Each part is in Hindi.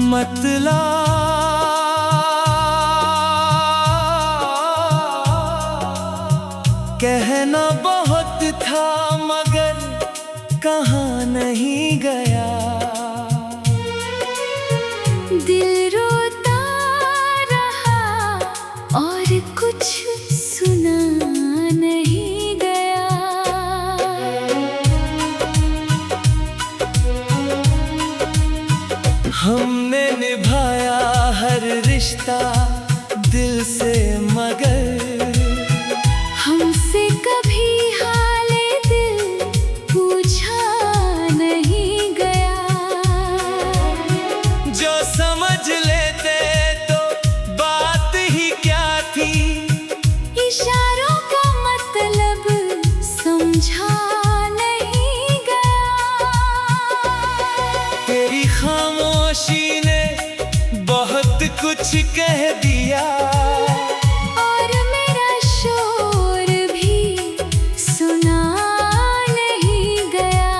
मतला कहना बहुत था मगर कहाँ नहीं गया। दिल रोता रहा और कुछ सुना नहीं गया। हमने निभाया हर रिश्ता दिल से मगर हमसे कभी हाले दिल पूछा नहीं गया। जो समझ लेते तो बात ही क्या थी, इशारों का मतलब समझा नहीं गया। तेरी खामोशी ने बहुत कुछ कह दिया और मेरा शोर भी सुना नहीं गया।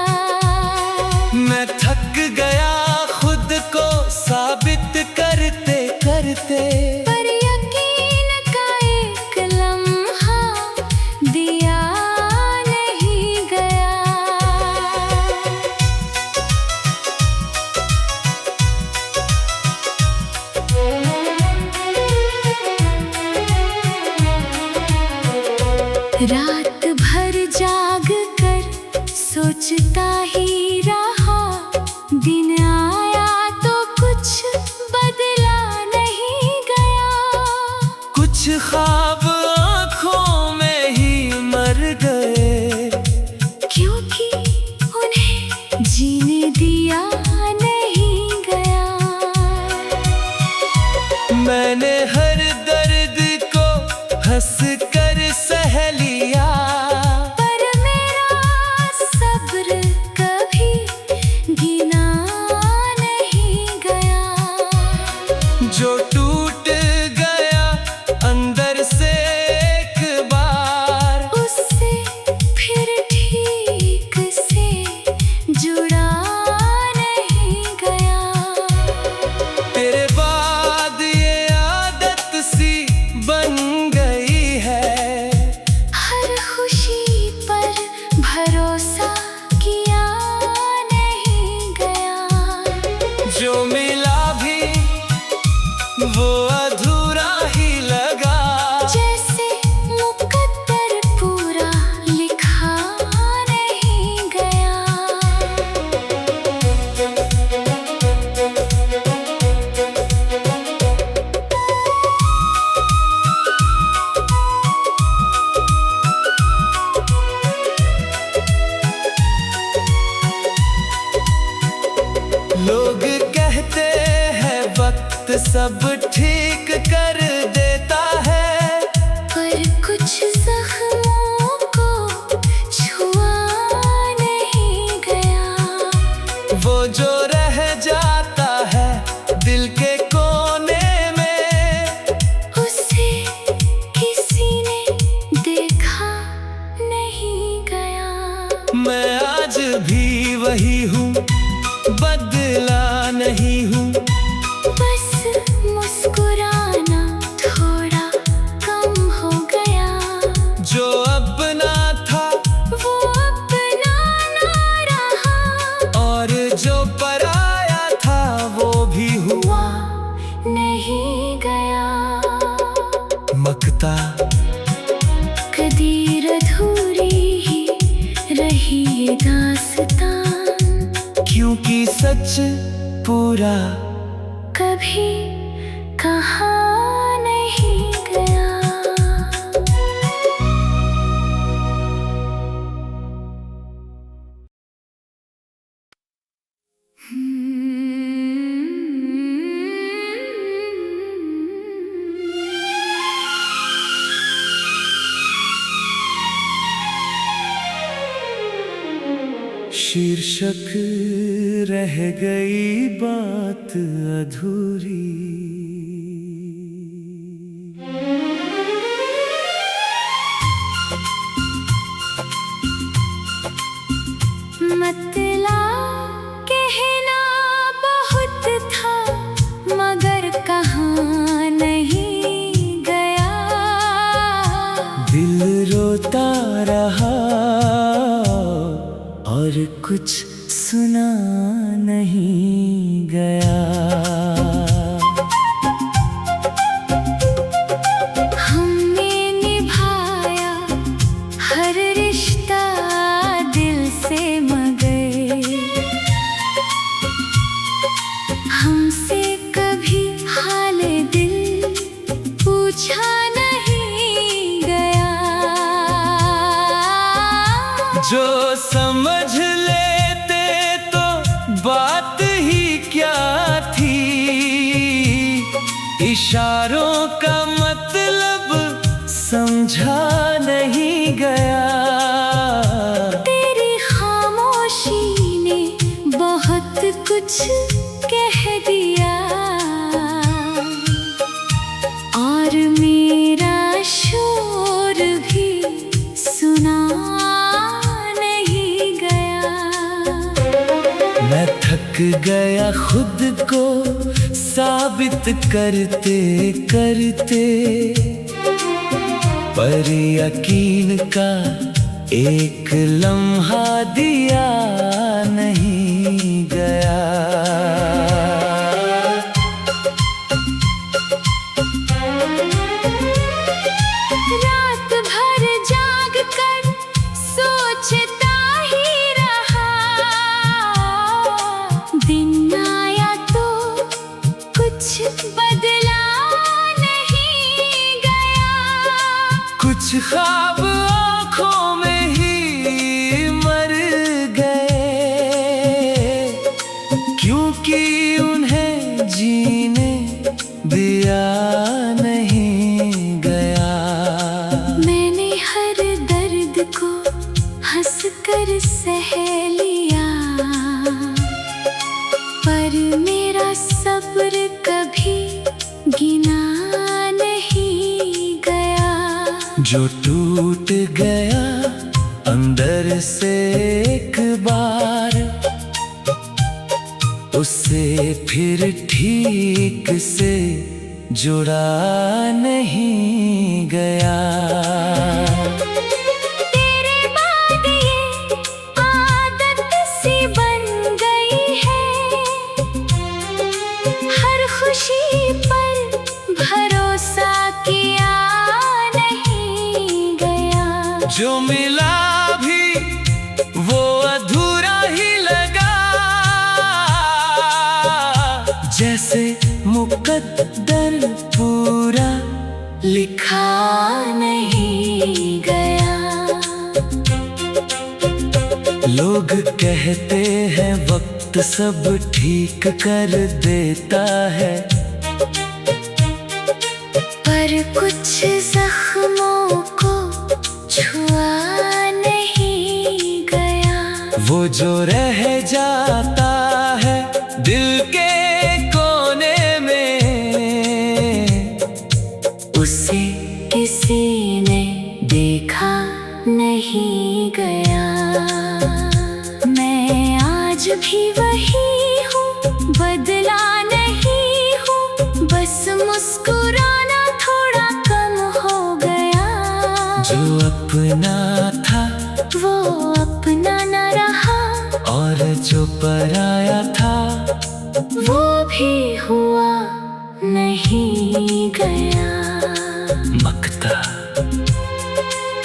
मैं थक गया खुद को साबित करते करते, पर यकीन का एक लम्हा दिया नहीं गया। रात भर जाग कर सोचता ही रहा, दिन आया तो कुछ बदला नहीं गया। कुछ ख्वाब आँखों में ही मर गए, क्योंकि उन्हें जीने दिया नहीं गया। मैंने हर दर्द को हंस कर सह लिया, पर मेरा सब्र कभी गिना नहीं गया। जो टूट गया अंदर से एक बार, उससे फिर ठीक से जुड़ा नहीं गया। तेरे बाद ये आदत सी बन गई है, हर खुशी पर भरोसा किया नहीं गया। जो मिला भी वो अधूरा ही लगा। जैसे मुकद्दर पूरा लिखा नहीं गया। लोग कहते हैं वक्त सब ठीक कर देता है, पर कुछ जख्मों को छुआ नहीं गया। वो जो रह जाता है दिल के कोने में, उसे किसी ने देखा नहीं गया। मैं आज भी वही हूँ, बदला नहीं हूँ। बस मुस्कुराना थोड़ा कम हो गया। जो अपना था वो अपना ना रहा, और जो पराया था वो भी हुआ नहीं गया। मकता कदीर अधूरी ही रही ये दास्तां, क्योंकि सच पूरा कभी कहा नहीं गया। शीर्षक रह गई बात अधूरी। मतला कहना बहुत था रहा और कुछ सुना नहीं गया। हमने निभाया हर रिश्ता दिल से, मगर हमसे कभी हाल दिल पूछा नहीं गया। जो समझ लेते तो बात ही क्या थी, इशारों का मतलब समझा नहीं गया। तेरी खामोशी ने बहुत कुछ कह दिया और मेरा शोर भी सुना नहीं गया। मैं थक गया खुद को साबित करते करते, पर यकीन का एक लम्हा दिया नहीं गया। रात भर जाग कर सोचता ही रहा, दिन आया तो कुछ बदला नहीं गया। कुछ ख्वाब आँखों में ही मर गए, क्योंकि उन्हें जीने दिया नहीं गया। मैंने हर दर्द को हंस कर सह लिया, पर मेरा सब्र कभी गिना नहीं गया। जो टूट गया अंदर से एक बार, उसे फिर ठीक से जुड़ा नहीं गया। तेरे बाद ये आदत सी बन गई है, हर खुशी पर भरोसा किया नहीं गया। जो मिला भी वो अधूरा ही लगा, जैसे मुकद्दर पूरा लिखा नहीं गया। लोग कहते हैं वक्त सब ठीक कर देता है, पर कुछ जख्मों को छुआ नहीं गया। वो जो रह जाता है दिल के कोने में, उसे किसी ने देखा नहीं गया। मैं आज भी वही हूँ, बदला नहीं हूँ, बस मुस्कुराना थोड़ा कम हो गया। जो अपना था वो अपना न रहा, और जो पराया था वो भी हुआ नहीं गया। मकता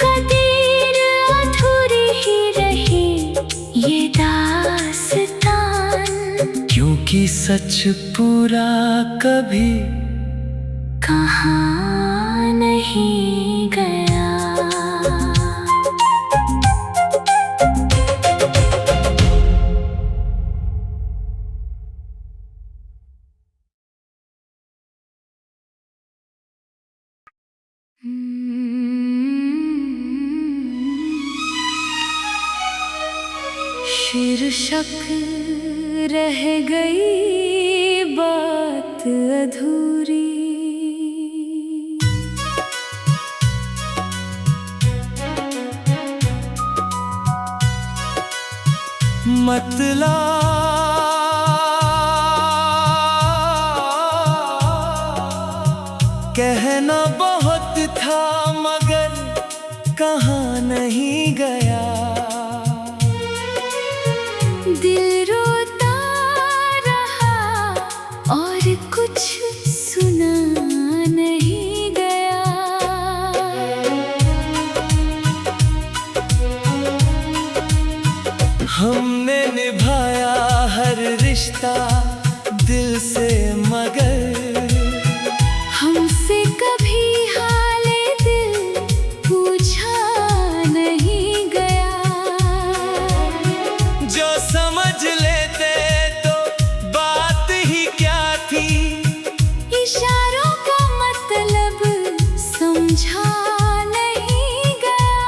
कदीर अधूरी ही रही ये दास्तान, क्योंकि सच पूरा कभी कहाँ नहीं गया। शीर्षक रह गई बात अधूरी। मतला कहना बहुत था मगर कहाँ नहीं गया। दिल रोता रहा और कुछ सुना नहीं गया। हमने निभाया हर रिश्ता दिल से, मगर हमसे कभी हाले दिल पूछा नहीं गया। जो समझ लेते तो बात ही क्या थी, इशारों का मतलब समझा नहीं गया।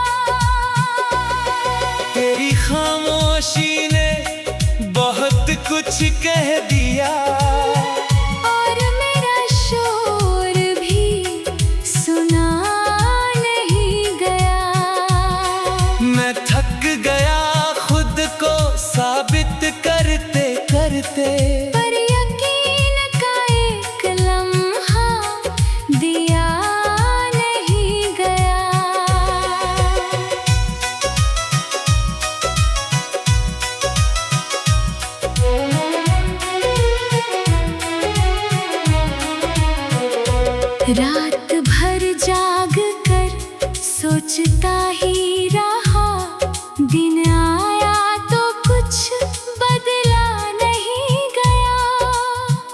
तेरी खामोशी ने बहुत कुछ कह दिया, और मेरा शोर भी सुना नहीं गया। मैं थक गया खुद को साबित करते करते, पर यकीन का एक लम्हा दिया नहीं गया। रात भर जाग कर सोचता ही रहा, दिन आया तो कुछ बदला नहीं गया।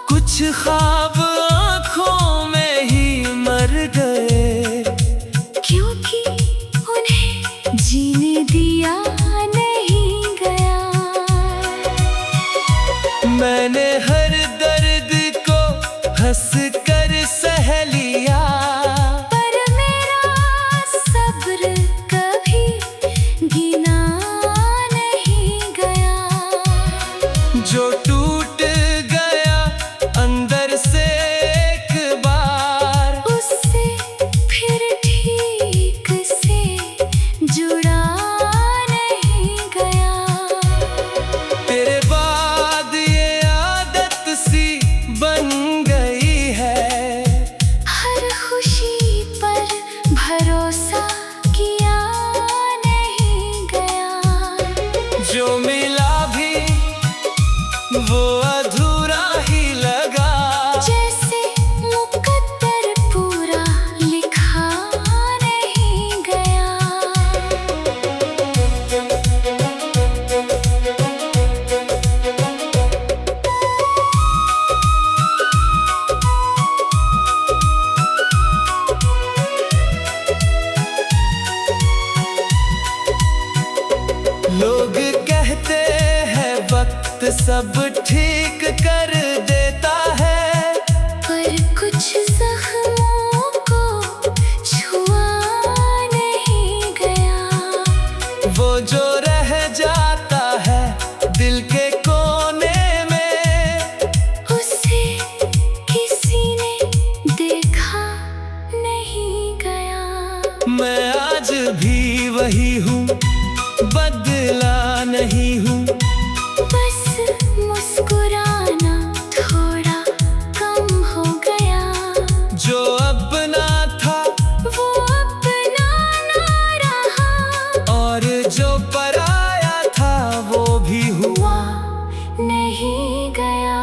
कुछ ख्वाब आँखों में ही मर गए, क्योंकि उन्हें जीने दिया नहीं गया। मैंने हर दर्द को हंस कर सह लिया, पर मेरा सब्र कभी गिना नहीं गया। जो टूट गया अंदर से एक बार, उससे फिर ठीक से जुड़ा नहीं गया। तेरे बाद ये आदत सी बन गई है, हर खुशी पर भरोसा किया नहीं गया। जो मिला भी वो अधूरा ही लगा, जैसे मुकद्दर पूरा लिखा नहीं गया। लोग कहते हैं वक्त सब ठीक कर देता है, पर कुछ जख्मों को छुआ नहीं गया। वो जो रह जाता है दिल के कोने में, उसे किसी ने देखा नहीं गया। मैं आज भी वही हूँ, बदला नहीं हूँ। बस मुस्कुराना थोड़ा कम हो गया। जो अपना था वो अपना ना रहा, और जो पराया था वो भी हुआ नहीं गया।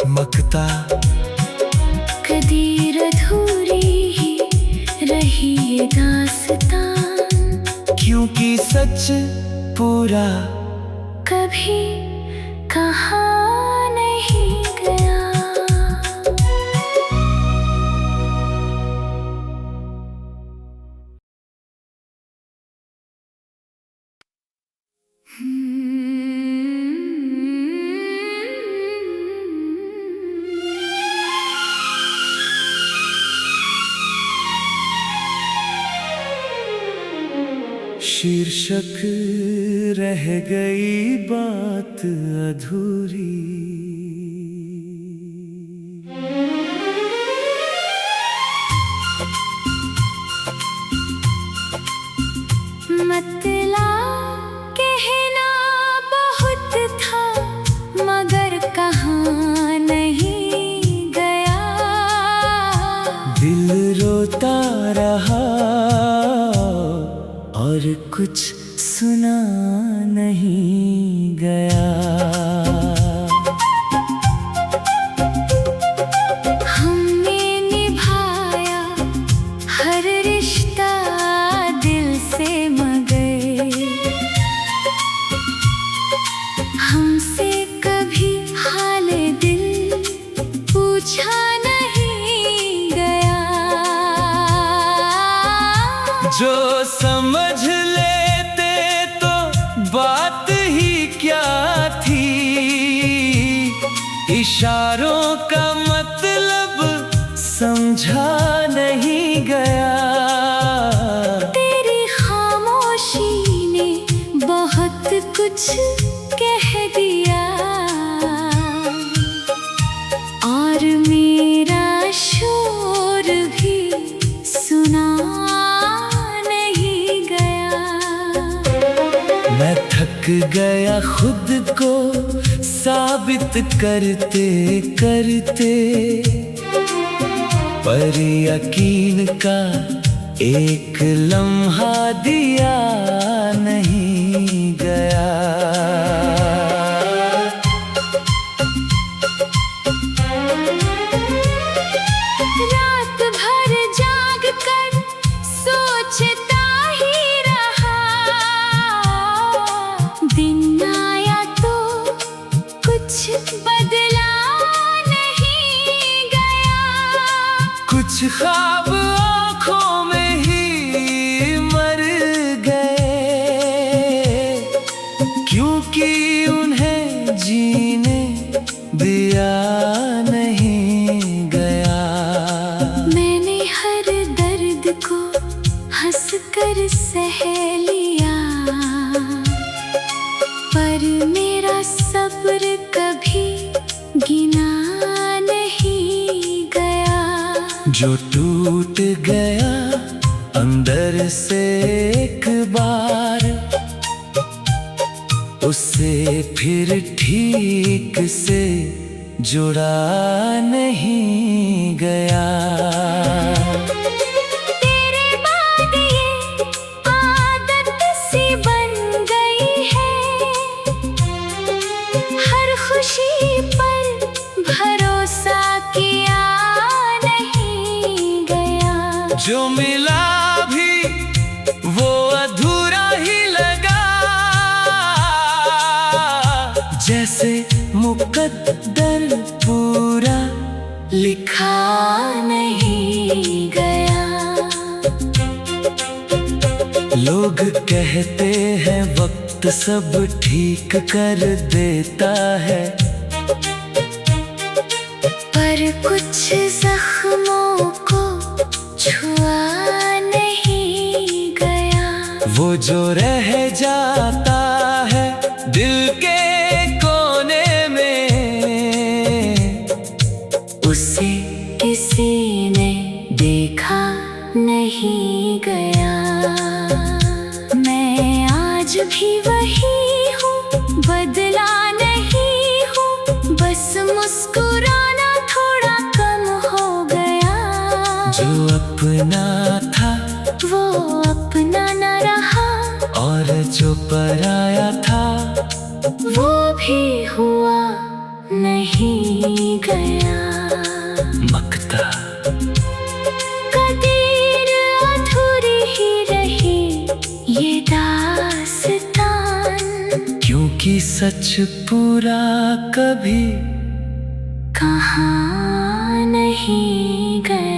मकता कदीर अधूरी ही रही ये दास्तान, क्योंकि सच पूरा कभी कहा नहीं गया। शीर्षक रह गई बात अधूरी। मतला कहना बहुत था मगर कहाँ नहीं गया। दिल रोता रहा और और कुछ सुना नहीं गया। हमने निभाया हर रिश्ता दिल से, मगर हमसे कभी हाल दिल पूछा नहीं गया। जो समझ लेते तो बात ही क्या थी, इशारों का मतलब समझा नहीं गया। तेरी खामोशी ने बहुत कुछ कह दिया, और मेरा शोर भी सुना नहीं गया। मैं थक गया खुद को साबित करते करते, पर यकीन का एक लम्हा दिया नहीं गया। रात भर जाग कर सोचता ही रहा, दिन आया तो कुछ बदला नहीं गया। कुछ ख्वाब आँखों में ही मर गए, क्योंकि उन्हें जीने दिया नहीं गया। मैंने हर दर्द को हंस कर सह लिया, पर मेरा सब्र कभी गिना नहीं गया। जो टूट गया अंदर से एक बार, उसे फिर ठीक से जुड़ा नहीं गया। तेरे बाद ये आदत सी बन गई है, हर खुशी पर भरोसा किया नहीं गया। जो मिला भी वो अधूरा ही लगा, जैसे मुकद्दर पूरा लिखा नहीं गया। लोग कहते हैं वक्त सब ठीक कर देता है, पर कुछ जख्मों को छुआ नहीं गया। वो जो रह जाता है दिल के कोने में, उसे किसी ने देखा नहीं गया। मैं आज भी वही हूँ, बदला नहीं हूँ, बस मुस्कुराना थोड़ा कम हो गया। जो अपना था वो अपना न रहा, और जो पराया था वो भी हुआ नहीं गया। मकता कदीर अधूरी ही रही ये दास्तान, क्योंकि सच पूरा कभी कहाँ नहीं गया।